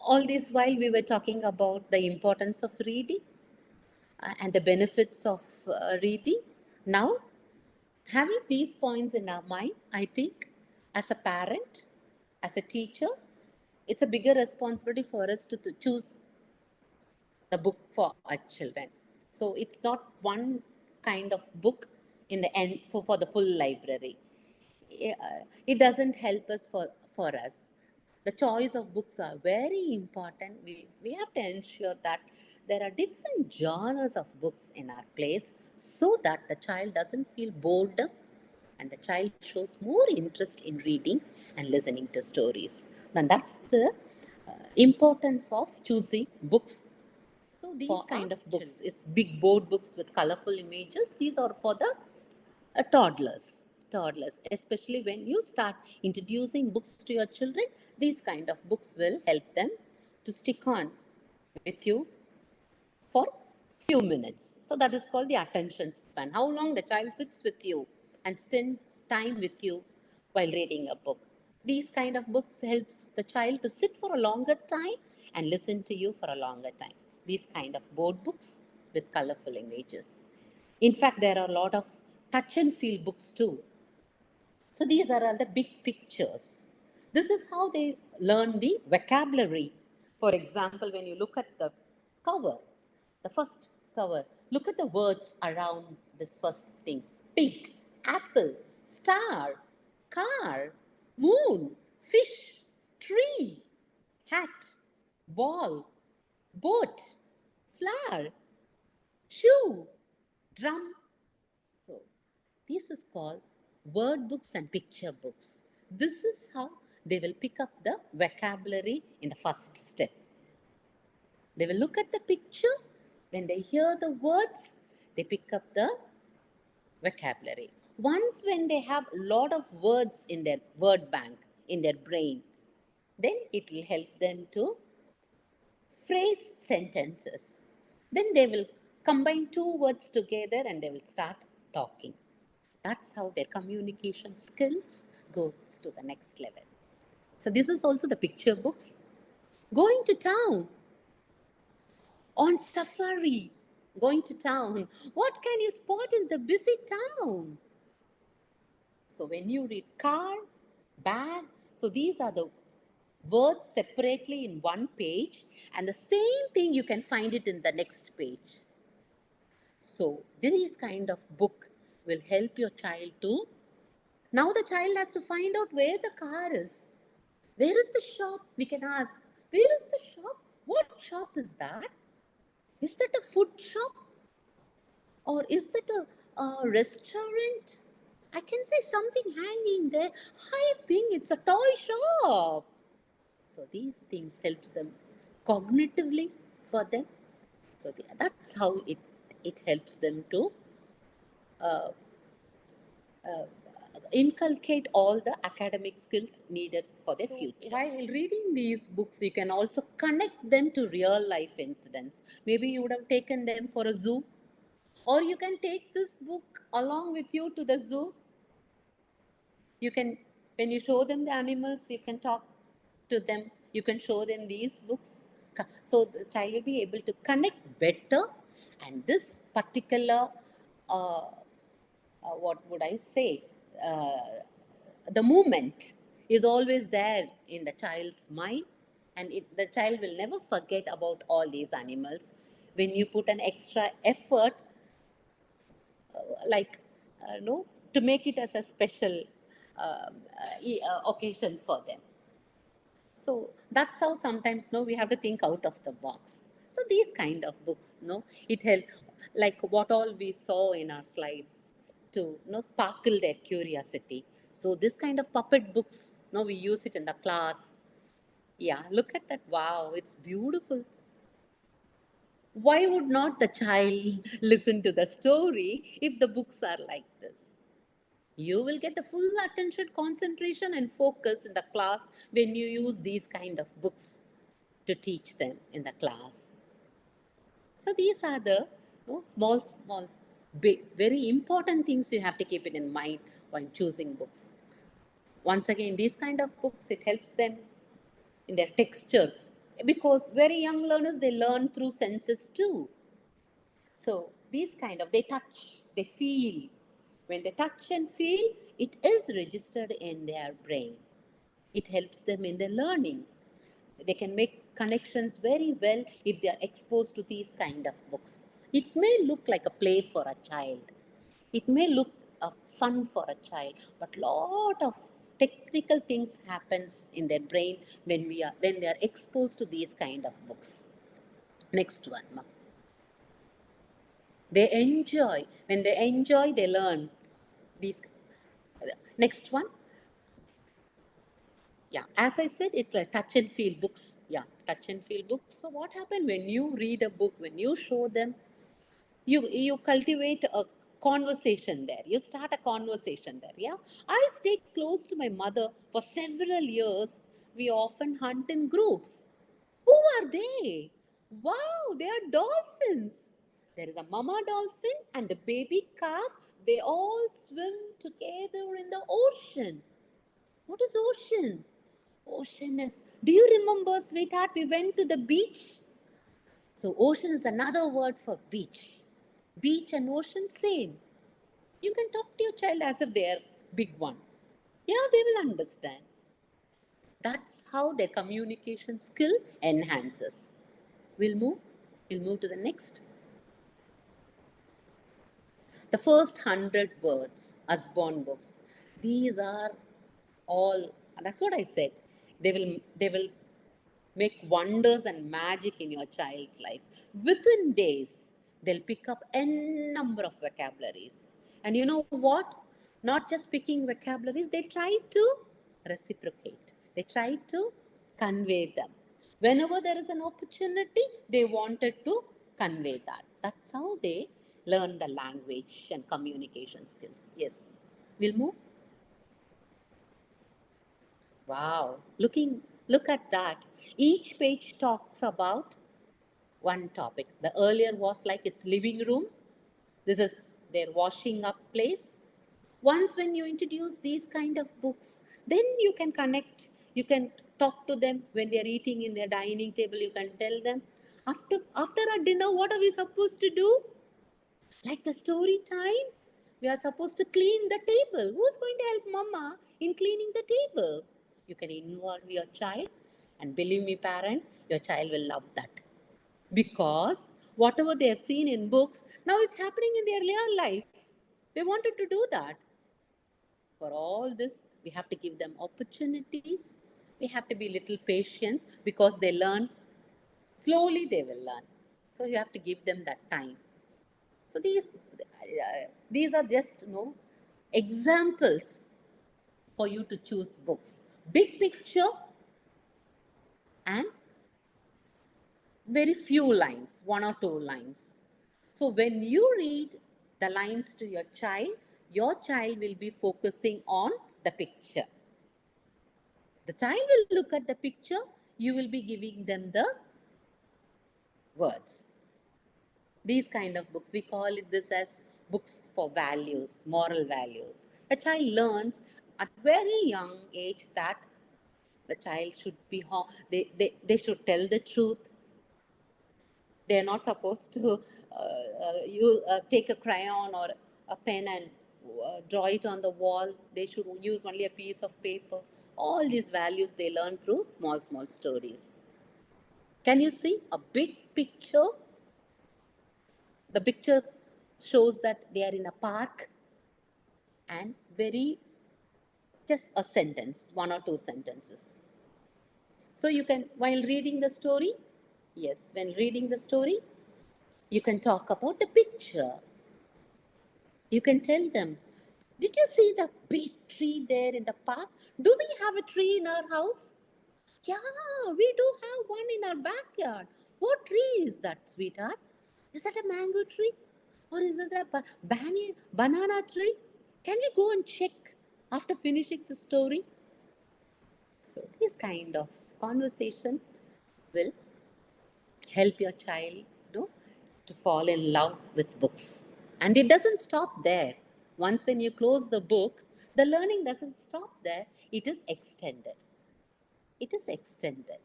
All this while we were talking about the importance of reading and the benefits of reading. Now, having these points in our mind, I think as a parent, as a teacher, it's a bigger responsibility for us to choose the book for our children. So it's not one kind of book in the end for the full library. It doesn't help us for us. The choice of books are very important. We have to ensure that there are different genres of books in our place so that the child doesn't feel boredom and the child shows more interest in reading and listening to stories. Then that's the importance of choosing books. So these kind of books is big board books with colorful images. These are for the toddlers, especially when you start introducing books to your children. These kind of books will help them to stick on with you for few minutes. So that is called the attention span. How long the child sits with you and spends time with you while reading a book. These kind of books helps the child to sit for a longer time and listen to you for a longer time. These kind of board books with colorful images. In fact, there are a lot of touch and feel books too. So these are all the big pictures. This is how they learn the vocabulary. For example, when you look at the cover, the first cover, look at the words around this first thing: pig, apple, star, car, moon, fish, tree, hat, ball, boat, flower, shoe, drum. So, this is called word books and picture books. This is how they will pick up the vocabulary in the first step. They will look at the picture. When they hear the words, they pick up the vocabulary. Once when they have a lot of words in their word bank, in their brain, then it will help them to phrase sentences. Then they will combine two words together and they will start talking. That's how their communication skills goes to the next level. So this is also the picture books. Going to town, on safari, going to town. What can you spot in the busy town? So when you read car, bag, so these are the words separately in one page, and the same thing you can find it in the next page. So this kind of book will help your child to. Now the child has to find out where the car is. Where is the shop? We can ask. Where is the shop? What shop is that? Is that a food shop? Or is that a restaurant? I can see something hanging there. I think it's a toy shop. So these things helps them cognitively for them. So that's how it helps them to uh, uh, inculcate all the academic skills needed for their future. While reading these books, you can also connect them to real life incidents. Maybe you would have taken them for a zoo, or you can take this book along with you to the zoo. You can, when you show them the animals, you can talk to them. You can show them these books. So the child will be able to connect better. And this particular what would I say, uh, the movement is always there in the child's mind, and the child will never forget about all these animals. When you put an extra effort, like no, to make it as a special occasion for them. So that's how sometimes no, we have to think out of the box. So these kind of books, no, it help, like what all we saw in our slides, to sparkle their curiosity. So this kind of puppet books, no, we use it in the class. Yeah, look at that. Wow, it's beautiful. Why would not the child listen to the story if the books are like this? You will get the full attention, concentration, and focus in the class when you use these kind of books to teach them in the class. So these are the small, big, very important things you have to keep it in mind when choosing books. Once again, these kind of books, it helps them in their texture. Because very young learners, they learn through senses too. So these kind of, they touch, they feel. When they touch and feel, it is registered in their brain. It helps them in their learning. They can make connections very well if they are exposed to these kind of books. It may look like a play for a child. It may look fun for a child, but lot of technical things happens in their brain when they are exposed to these kind of books. Next one, Ma. They enjoy. When they enjoy, they learn. These next one. Yeah, as I said, it's a touch and feel books. Yeah, touch and feel books. So what happened when you read a book, when you show them, you cultivate a conversation there. You start a conversation there. Yeah, I stay close to my mother for several years. We often hunt in groups. Who are they? Wow, they are dolphins. There is a mama dolphin and a baby calf. They all swim together in the ocean. What is ocean? Ocean is. Do you remember, sweetheart? We went to the beach. So, ocean is another word for beach. Beach and ocean, same. You can talk to your child as if they are big one. Yeah, they will understand. That's how their communication skill enhances. We'll move. We'll move to the next. The first 100 words, Usborne books. These are all. That's what I said. They will make wonders and magic in your child's life. Within days, they'll pick up n number of vocabularies. And you know what? Not just picking vocabularies, they try to reciprocate. They try to convey them. Whenever there is an opportunity, they wanted to convey that. That's how they learn the language and communication skills. Yes. We'll move. Wow. Look at that. Each page talks about one topic. The earlier was like its living room. This is their washing up place. Once when you introduce these kind of books, then you can connect. You can talk to them when they are eating in their dining table. You can tell them after our dinner, what are we supposed to do? Like the story time, we are supposed to clean the table. Who's going to help mama in cleaning the table? You can involve your child, and believe me, parent, your child will love that. Because whatever they have seen in books, now it's happening in their real life. They wanted to do that. For all this, we have to give them opportunities. We have to be little patient because they learn slowly, they will learn. So you have to give them that time. So these are just examples for you to choose books. Big picture and very few lines, one or two lines. So when you read the lines to your child will be focusing on the picture. The child will look at the picture, you will be giving them the words. These kind of books, we call it this as books for values, moral values. A child learns at very young age that the child should be they should tell the truth. They are not supposed to you take a crayon or a pen and draw it on the wall. They should use only a piece of paper. All these values they learn through small stories. Can you see a big picture? The picture shows that they are in a park, and very just a sentence, one or two sentences. So you can, while reading the story, yes, when reading the story, you can talk about the picture. You can tell them, did you see the big tree there in the park? Do we have a tree in our house? Yeah, we do have one in our backyard. What tree is that, sweetheart? Is that a mango tree? Or is it a banana tree? Can we go and check after finishing the story? So, this kind of conversation will help your child to fall in love with books. And it doesn't stop there. Once when you close the book, the learning doesn't stop there, it is extended. It is extended.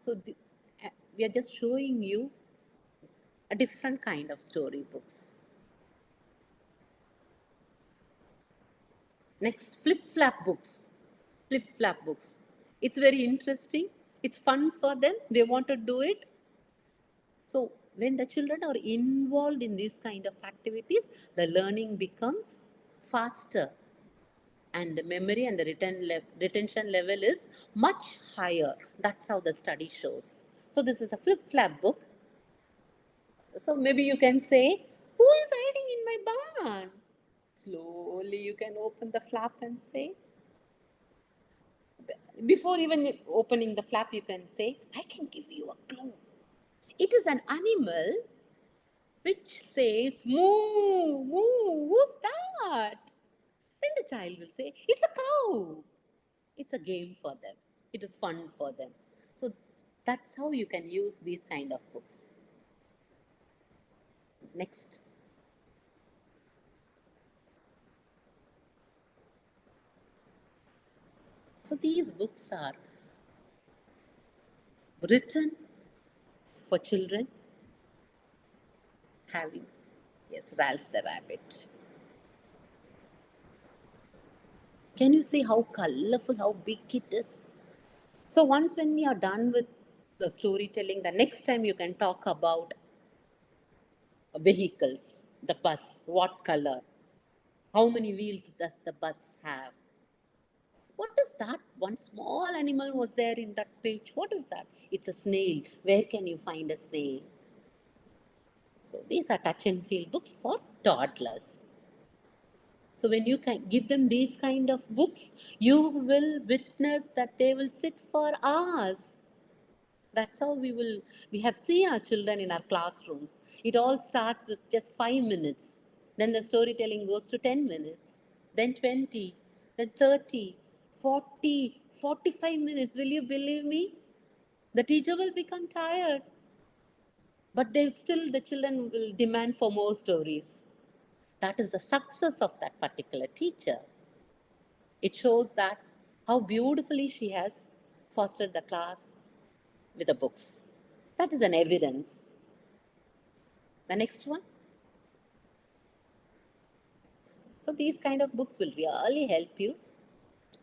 So we are just showing you a different kind of storybooks. Next, flip-flap books. Flip-flap books. It's very interesting. It's fun for them. They want to do it. So when the children are involved in these kind of activities, the learning becomes faster, and the memory and the retention level is much higher. That's how the study shows. So this is a flip-flap book. So maybe you can say, who is hiding in my barn? Slowly you can open the flap and say, before even opening the flap, you can say, I can give you a clue. It is an animal which says, moo, moo, who's that? Then the child will say, it's a cow. It's a game for them. It is fun for them. So that's how you can use these kind of books. Next. So these books are written for children having, yes, Ralph the Rabbit. Can you see how colorful, how big it is? So once when you are done with the storytelling, the next time you can talk about vehicles, the bus, what color, how many wheels does the bus have? What is that? One small animal was there in that page. What is that? It's a snail. Where can you find a snail? So these are touch and feel books for toddlers. So when you can give them these kind of books, you will witness that they will sit for hours. That's how we have seen our children in our classrooms. It all starts with just 5 minutes. Then the storytelling goes to 10 minutes, then 20, then 30, 40, 45 minutes. Will you believe me? The teacher will become tired, but the children will demand for more stories. That is the success of that particular teacher. It shows that how beautifully she has fostered the class with the books. That is an evidence. The next one. So these kind of books will really help you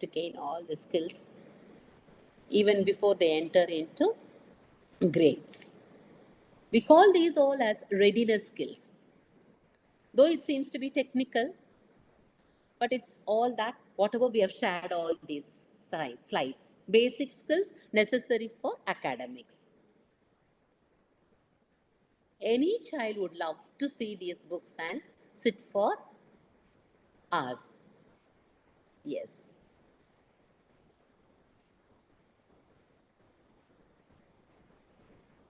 to gain all the skills even before they enter into grades. We call these all as readiness skills. Though it seems to be technical, but it's all that whatever we have shared all these slides, basic skills necessary for academics. Any child would love to see these books and sit for hours. Yes.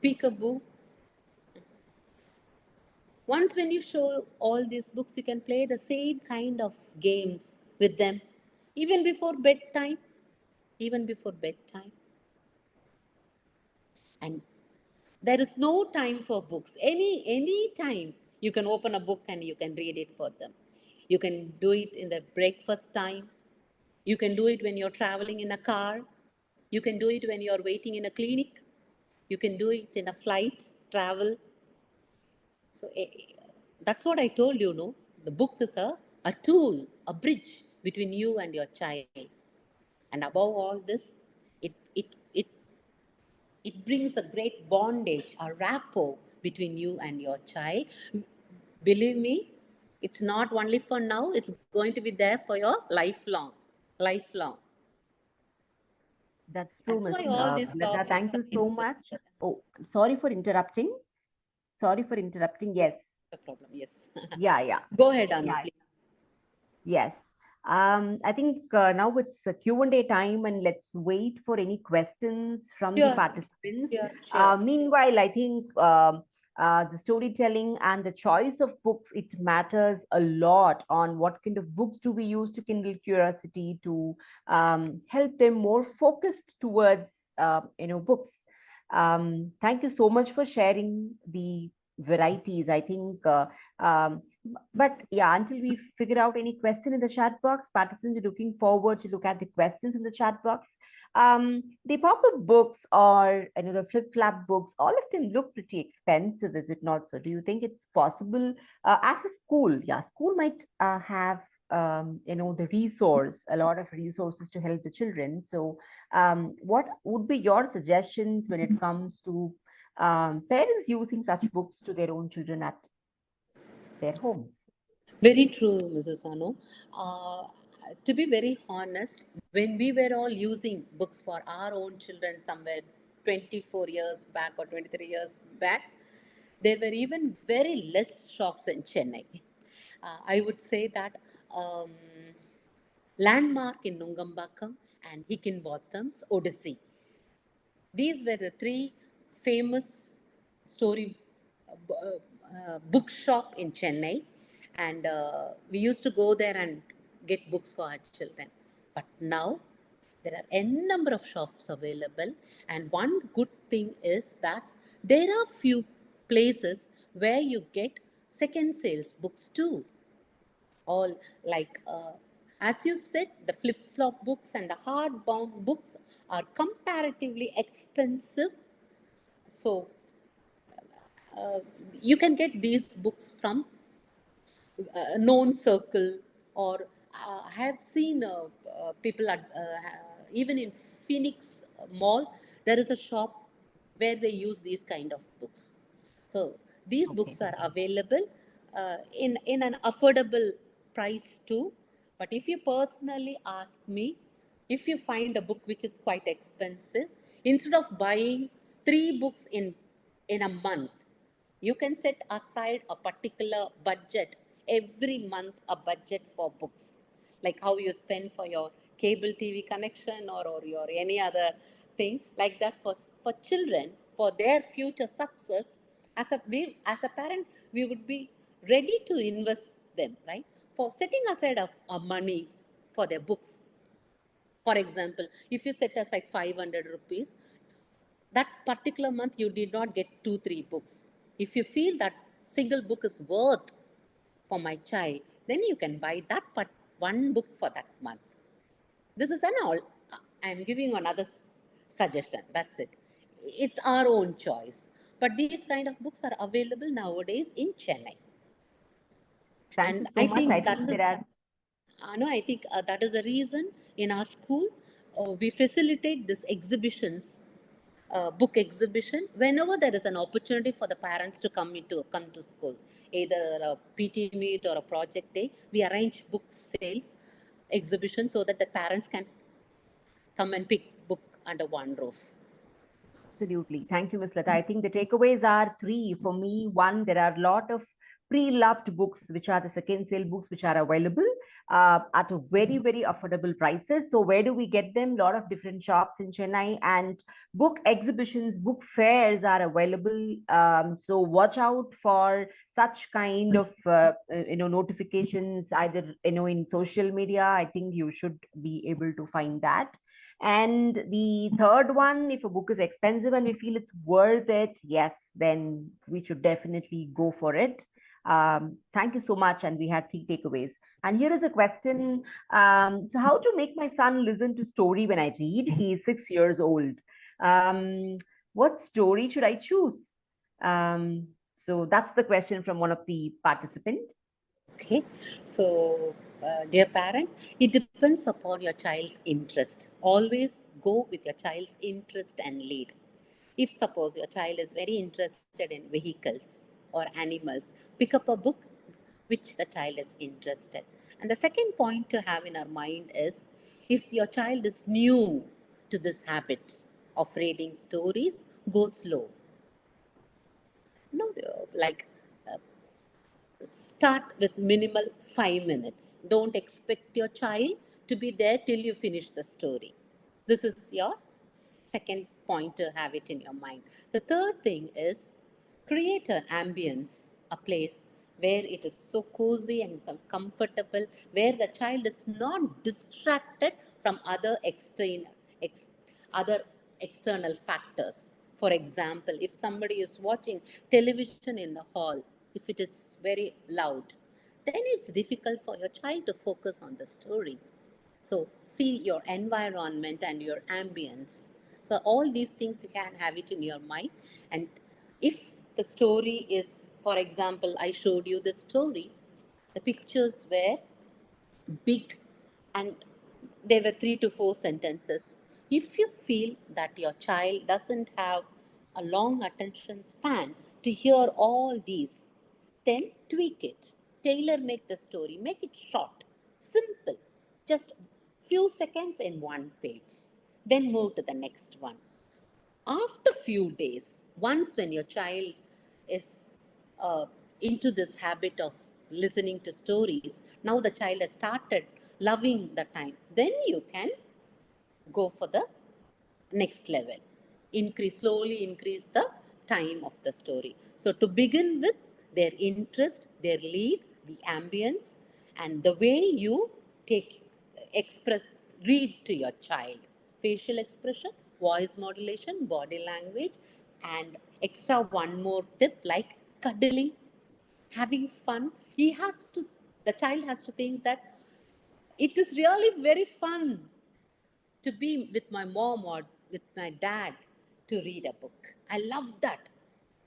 Peekaboo. Once when you show all these books, you can play the same kind of games with them, even before bedtime. Even before bedtime. And there is no time for books. Any time you can open a book and you can read it for them. You can do it in the breakfast time. You can do it when you're traveling in a car. You can do it when you're waiting in a clinic. You can do it in a flight, travel. So that's what I told you, no? The book is a tool, a bridge between you and your child. And above all this, it, it, it, it brings a great bondage, a rapport between you and your child. Believe me, it's not only for now, it's going to be there for your lifelong. Lifelong. That's true, That's Miss why all these Lata. topics Thank are you so much. important. Oh, sorry for interrupting. Sorry for interrupting. Yes. No problem. Yes. Yeah, yeah, Go ahead, Anu, yeah. please. Yes. I think now it's a Q&A time, and let's wait for any questions from the Sure, participants. sure. Meanwhile, I think the storytelling and the choice of books, it matters a lot on what kind of books do we use to kindle curiosity, to help them more focused towards, books. Thank you so much for sharing the varieties. I think but yeah, until we figure out any question in the chat box, participants are looking forward to look at the questions in the chat box. The pop-up books or the flip-flap books, all of them look pretty expensive, is it not so? Do you think it's possible as a school? Yeah, school might have the resource, a lot of resources to help the children. So, what would be your suggestions when it comes to parents using such books to their own children at their homes? Very true, Mrs. Anu. Uh, to be very honest, when we were all using books for our own children somewhere 24 years back or 23 years back, there were even very less shops in Chennai. I would say that um, Landmark in Nungambakam and Higginbotham's Odyssey. These were the three famous story bookshop in Chennai, and we used to go there and get books for our children. But now there are n number of shops available, and one good thing is that there are few places where you get second sales books too. All like as you said, the flip flop books and the hardbound books are comparatively expensive, so uh, you can get these books from a known circle, or I have seen people at even in Phoenix Mall there is a shop where they use these kind of books. So these Okay. books are available in an affordable price too. But if you personally ask me, if you find a book which is quite expensive, instead of buying three books in a month, you can set aside a particular budget every month, a budget for books, like how you spend for your cable TV connection, or your any other thing like that. For children, for their future success, as a parent, we would be ready to invest them, right, for setting aside a money for their books. For example, if you set aside 500 rupees, that particular month you did not get 2 3 books. If you feel that single book is worth for my child, then you can buy that one book for that month. This is an all. I'm giving you another suggestion, that's it. It's our own choice, but these kind of books are available nowadays in Chennai. Thank you And so I much. I think think that's there are no, I think that is the reason in our school we facilitate this exhibitions, book exhibition, whenever there is an opportunity for the parents to come to school, either a PT meet or a project day. We arrange book sales exhibition so that the parents can come and pick book under one roof. Absolutely. Thank you, Ms. Lata. I think the takeaways are three for me. One, there are a lot of pre-loved books, which are the second sale books, which are available at a very, very affordable prices. So where do we get them? A lot of different shops in Chennai, and book exhibitions, book fairs are available. So watch out for such kind of notifications, either in social media. I think you should be able to find that. And the third one, if a book is expensive and we feel it's worth it, yes, then we should definitely go for it. Thank you so much. And we had three takeaways. And here is a question. So, how to make my son listen to story when I read? He is 6 years old. Um, what story should I choose? So, that's the question from one of the participants. Okay, so dear parent, it depends upon your child's interest. Always go with your child's interest and lead. If suppose your child is very interested in vehicles or animals, pick up a book which the child is interested. And the second point to have in our mind is, if your child is new to this habit of reading stories, go slow. No, like uh, start with minimal 5 minutes. Don't expect your child to be there till you finish the story. This is your second point to have it in your mind. The third thing is, create an ambience, a place where it is so cozy and comfortable, where the child is not distracted from ex, other external factors. For example, if somebody is watching television in the hall, if it is very loud, then it's difficult for your child to focus on the story. So see your environment and your ambience. So all these things you can have it in your mind. And if the story is, for example, I showed you the story, the pictures were big and there were 3 to 4 sentences. If you feel that your child doesn't have a long attention span to hear all these, then tweak it. Tailor make the story, make it short, simple, just few seconds in one page. Then move to the next one. After few days, once when your child is into this habit of listening to stories, now the child has started loving the time, then you can go for the next level. Slowly increase the time of the story. So to begin with, their interest, their lead, the ambience, and the way you take read to your child. Facial expression, voice modulation, body language, and extra one more tip like cuddling, having fun. The child has to think that it is really very fun to be with my mom or with my dad to read a book. I love that.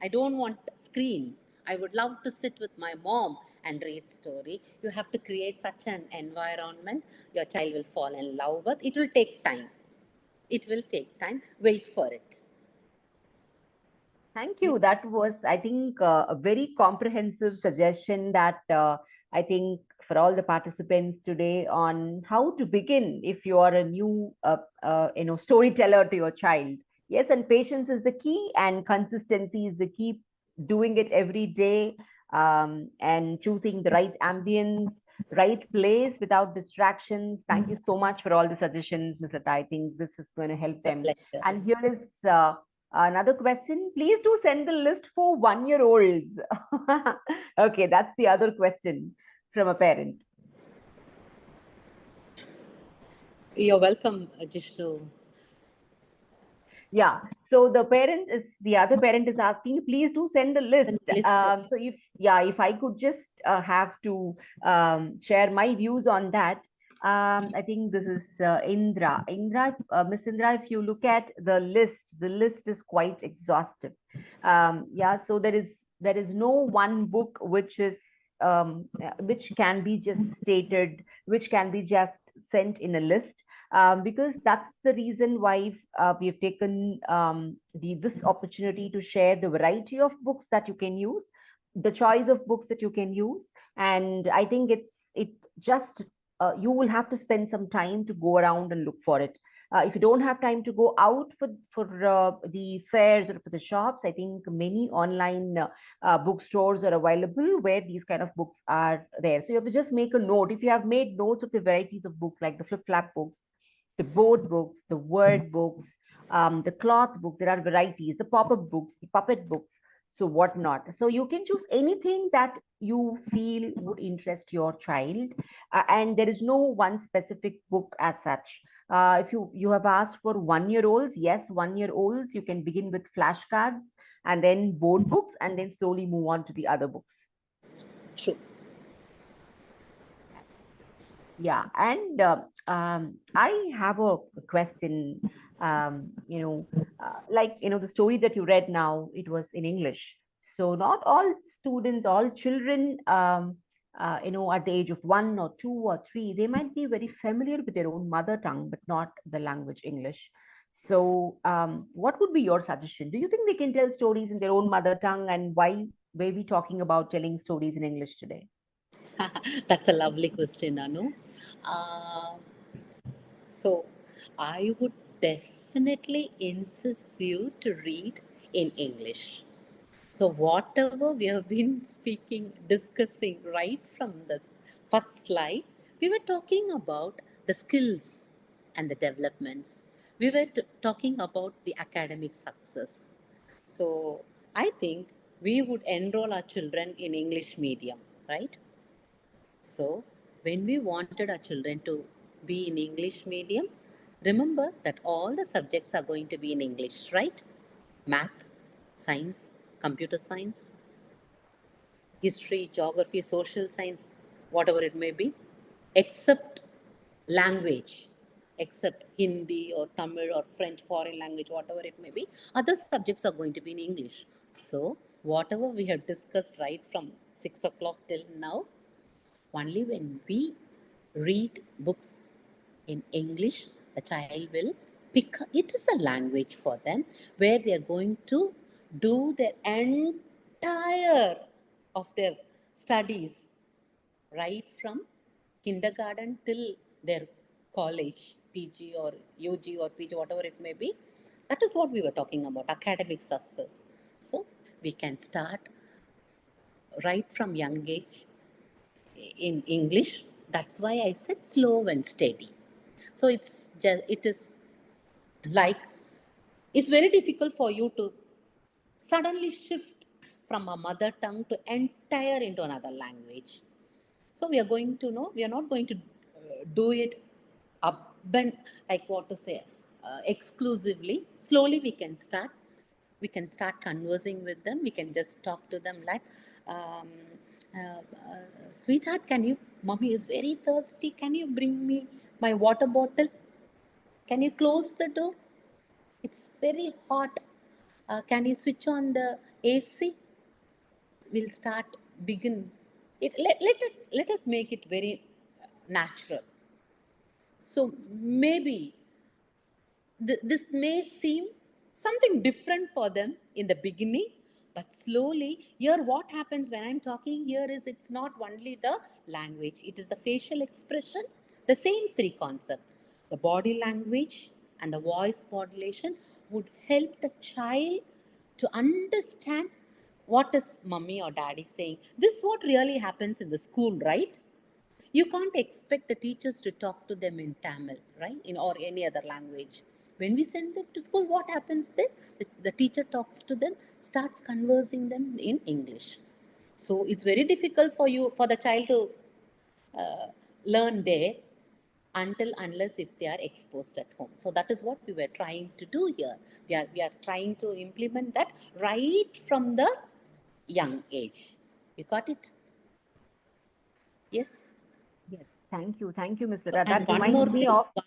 I don't want screen. I would love to sit with my mom and read story. You have to create such an environment your child will fall in love with. It will take time. It will take time. Wait for it. Thank you. Yes. That was, I think, a very comprehensive suggestion that I think for all the participants today on how to begin if you are a new, storyteller to your child. Yes, and patience is the key, and consistency is the key. Doing it every day, and choosing the right ambience, right place without distractions. Thank you so much for all the suggestions, Mr. I think this is going to help It's a them. pleasure. And here is another question. Please do send the list for 1 year olds. Okay, that's the other question from a parent. You're welcome, Jishnu. Yeah. So the other parent is asking, please do send the list. The list. So if I could just have to share my views on that. I think this is Indra. Miss Indra, if you look at the list is quite exhaustive. Yeah. So there is no one book which can be just stated, which can be just sent in a list, because that's the reason why we have taken this opportunity to share the variety of books that you can use, the choice of books that you can use. And I think it just you will have to spend some time to go around and look for it. If you don't have time to go out for the fairs or for the shops, I think many online bookstores are available where these kind of books are there. So you have to just make a note. If you have made notes of the varieties of books, like the flip flap books, the board books, the word books, the cloth books. There are varieties, the pop-up books, the puppet books, so whatnot. So you can choose anything that you feel would interest your child, and there is no one specific book as such. If you have asked for 1 year olds, yes, 1 year olds, you can begin with flashcards and then board books, and then slowly move on to the other books. True. Yeah, and I have a question. The story that you read now, it was in English. So not all students, all children, at the age of 1 or 2 or 3, they might be very familiar with their own mother tongue, but not the language English. So, what would be your suggestion? Do you think they can tell stories in their own mother tongue, and why were we talking about telling stories in English today? That's a lovely question, Anu. Uh, so, I would definitely insist you to read in English. So, whatever we have been speaking, discussing right from this first slide, we were talking about the skills and the developments. We were talking about the academic success. So, I think we would enroll our children in English medium, right? So, when we wanted our children to be in English medium, remember that all the subjects are going to be in English, right? Math, science, computer science, history, geography, social science, whatever it may be, except language except Hindi or Tamil or French, foreign language, whatever it may be. Other subjects are going to be in English. So, whatever we have discussed right from 6 o'clock till now, only when we read books in English, the child will pick it is a language for them where they are going to do their entire of their studies right from kindergarten till their college, PG or UG or PG, whatever it may be. That is what we were talking about academic success. So we can start right from young age in English. That's why I said slow and steady. So it is like it's very difficult for you to suddenly shift from a mother tongue to entire into another language. So we are going to know we are not going to do it up and like what to say exclusively. Slowly we can start conversing with them. We can just talk to them like, um, sweetheart, can you? Mommy is very thirsty. Can you bring me my water bottle? Can you close the door? It's very hot. Can you switch on the AC? We'll start begin it. Let us make it very natural. So maybe this may seem something different for them in the beginning, but slowly here what happens when I'm talking here is it's not only the language, it is the facial expression, the same three concepts, the body language and the voice modulation would help the child to understand what is mummy or daddy saying. This is what really happens in the school, right? You can't expect the teachers to talk to them in Tamil, right? In or any other language. When we send them to school, what happens then? The teacher talks to them, starts conversing them in English. So it's very difficult for you, for the child to uh, learn there until unless if they are exposed at home. So that is what we were trying to do here. We are trying to implement that right from the young age. You got it? Yes. Yes, thank you. Thank you, Ms. Lata. And That reminds me of, yeah,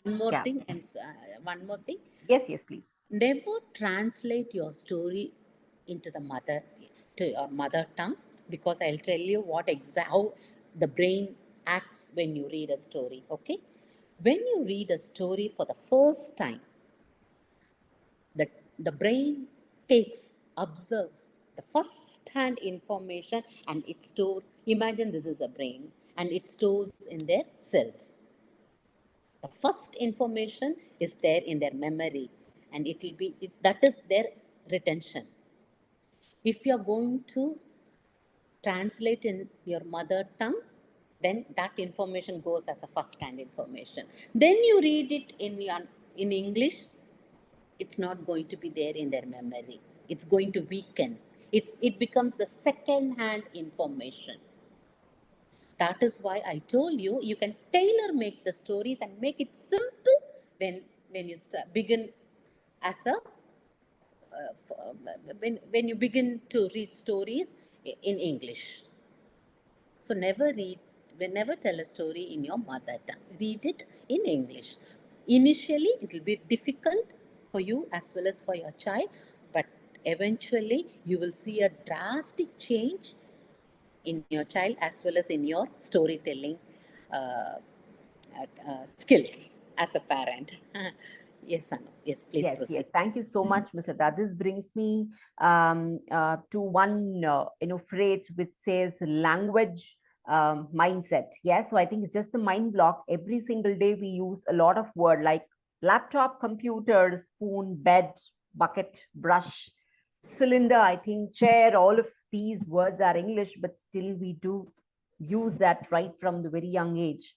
one more thing. yes, yes, please. Never translate your story into to your mother tongue, because I'll tell you how the brain acts when you read a story. Okay, when you read a story for the first time, the the brain observes the first hand information and it stores. Imagine this is a brain and it stores in their cells. The first information is there in their memory and that is their retention. If you are going to translate in your mother tongue, then that information goes as a first hand information. Then you read it in English, it's not going to be there in their memory, it's going to weaken. It becomes the second hand information. That is why I told you you can tailor make the stories and make it simple when you begin as a when you begin to read stories in English. So never tell a story in your mother tongue. Read it in English. Initially, it will be difficult for you as well as for your child, but eventually you will see a drastic change in your child as well as in your storytelling uh, skills as a parent. Yes, Anu. Yes, please Yes, yes. proceed. Thank you so much, Mr. Lata. This brings me to one phrase which says language mindset. Yeah, so I think it's just the mind block. Every single day we use a lot of word like laptop, computer, spoon, bed, bucket, brush, cylinder, I think, chair. All of these words are English, but still we do use that right from the very young age.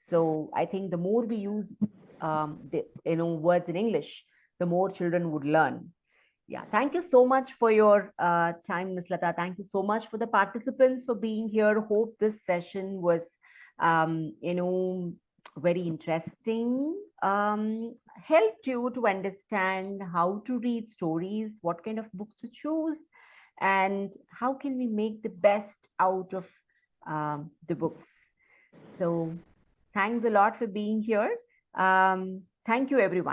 So I think the more we use the words in English, the more children would learn. Yeah, thank you so much for your time, Ms. Lata. Thank you so much for the participants for being here. Hope this session was, very interesting. Helped you to understand how to read stories, what kind of books to choose, and how can we make the best out of the books. So Thanks a lot for being here. Thank you, everyone.